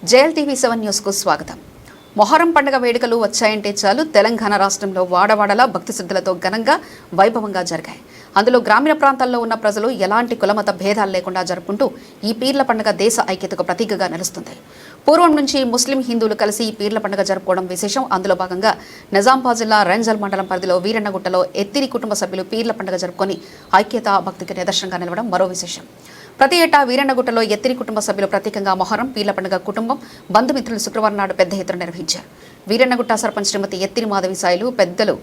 JLTV7 న్యూస్కు స్వాగతం. మొహరం పండుగ వేడుకలు వచ్చాయంటే చాలు తెలంగాణ రాష్ట్రంలో వాడవాడలా భక్తి శ్రద్ధలతో ఘనంగా వైభవంగా జరిగాయి. అందులో గ్రామీణ ప్రాంతాల్లో ఉన్న ప్రజలు ఎలాంటి కులమత భేదాలు లేకుండా జరుపుకుంటూ ఈ పీర్ల పండుగ దేశ ఐక్యతకు ప్రతీకగా నిలుస్తుంది. పూర్వం నుంచి ముస్లిం హిందువులు కలిసి ఈ పీర్ల పండుగ జరుపుకోవడం విశేషం. అందులో భాగంగా నిజామాబాద్ జిల్లా రేంజల్ మండలం పరిధిలో వీరన్నగుట్టలో ఎత్తిరి కుటుంబ సభ్యులు పీర్ల పండుగ జరుపుకొని ఐక్యత భక్తికి నిదర్శనంగా నిలవడం మరో విశేషం. ప్రతి ఏటా వీరన్నగుట్టలో ఎత్తిరి కుటుంబ సభ్యులు ప్రత్యేకంగా మొహరం పీర్ల పండుగ కుటుంబం బంధుమిత్రులు శుక్రవారం నాడు పెద్ద ఎత్తున నిర్వహించారు. వీరన్నగుట్ట సర్పంచ్ శ్రీమతి ఎత్తిరి మాధవి సాయిలు, పెద్దలు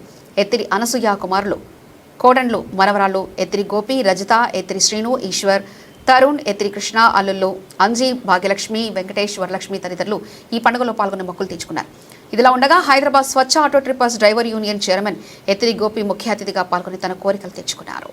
ఎత్తిరి అనసూయ కుమారులు, కోడండ్లు మనవరాళ్ళు ఎత్తిరి గోపి, రజిత, ఎత్తిరి శ్రీను, ఈశ్వర్, తరుణ్, ఎత్తిరి కృష్ణ, అల్లుళ్ళు అంజీ, భాగ్యలక్ష్మి, వెంకటేష్, వరలక్ష్మి తదితరులు ఈ పండుగలో పాల్గొని మొక్కులు తీర్చుకున్నారు. ఇదిలా ఉండగా Hyderabad Swachh auto trippers driver union chairman Ettiri Gopi ముఖ్య అతిథిగా పాల్గొని తన కోరికలు తెచ్చుకున్నారు.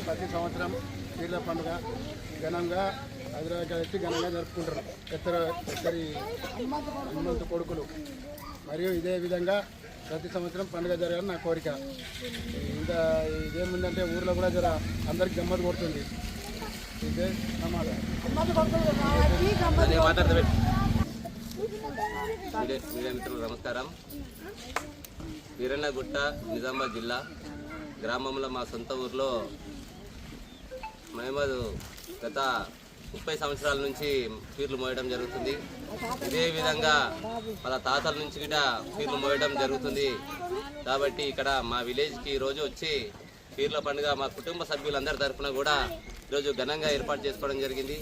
ప్రతి సంవత్సరం పీర్ల పండుగ ఘనంగా హైదరాబాద్ వచ్చి ఘనంగా జరుపుకుంటారు ఇద్దరి హనుమంతు కొడుకులు. మరియు ఇదే విధంగా ప్రతి సంవత్సరం పండుగ జరగాలని నా కోరిక. ఇంకా ఇదేముందంటే ఊర్లో కూడా జర అందరికి గమ్మత్ కొడుతుంది. ఇదే మీడియా మిత్రులు నమస్కారం. వీరన్నగుట్ట నిజామాబాద్ జిల్లా గ్రామంలో మా సొంత ఊర్లో మేము గత 30 సంవత్సరాల నుంచి పీర్లు మోయడం జరుగుతుంది. ఇదే విధంగా వాళ్ళ తాతల నుంచి కూడా పీర్లు మోయడం జరుగుతుంది. కాబట్టి ఇక్కడ మా విలేజ్కి ఈరోజు వచ్చి పీర్ల పండుగ మా కుటుంబ సభ్యులందరి తరఫున కూడా ఈరోజు ఘనంగా ఏర్పాటు చేసుకోవడం జరిగింది.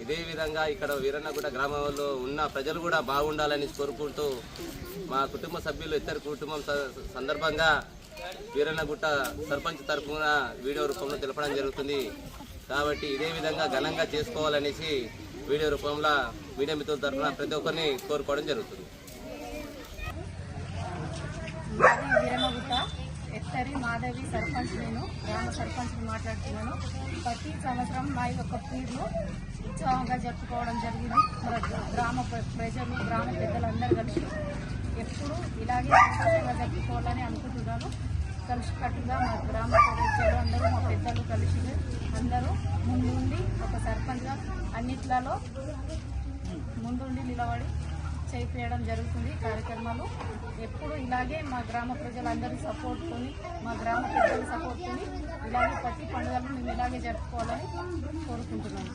ఇదే విధంగా ఇక్కడ వీరన్నగుట్ట గ్రామంలో ఉన్న ప్రజలు కూడా బాగుండాలని కోరుకుంటూ మా కుటుంబ సభ్యులు ఇద్దరు కుటుంబం సందర్భంగా వీరన్నగుట్ట సర్పంచ్ తరఫున వీడియో రూపంలో తెలపడం జరుగుతుంది. కాబట్టి ఇదే విధంగా ఘనంగా చేసుకోవాలనేసి వీడియో రూపంలో మీడియా మిత్రుల తరఫున ప్రతి ఒక్కరిని కోరుకోవడం జరుగుతుంది. వీరన్నగుట్ట ఎత్తరి మాధవి సర్పంచ్, నేను గ్రామ సర్పంచ్ని మాట్లాడుతున్నాను. ప్రతి సంవత్సరం మా యొక్క పీర్లు ఉత్సాహంగా జరుపుకోవడం జరిగింది. మన గ్రామ ప్రజలు, గ్రామ పెద్దలందరూ కలిసి ఎప్పుడు ఇలాగే సంతోషంగా జరుపుకోవాలని అనుకుంటున్నాను. కలిసికట్టుగా మా గ్రామ ప్రజలు అందరూ, మా పెద్దలు కలిసి అందరూ ముందుండి ఒక సర్పంచ్గా అన్నిట్లలో ముందుండి నిలబడి చేయించడం జరుగుతుంది. కార్యక్రమాలు ఎప్పుడు ఇలాగే మా గ్రామ ప్రజలందరూ సపోర్ట్తోని, మా గ్రామ పెద్దల సపోర్ట్తోని ఇలాగే ప్రతి పండుగలు మేము ఇలాగే జరుపుకోవాలని కోరుకుంటున్నాను.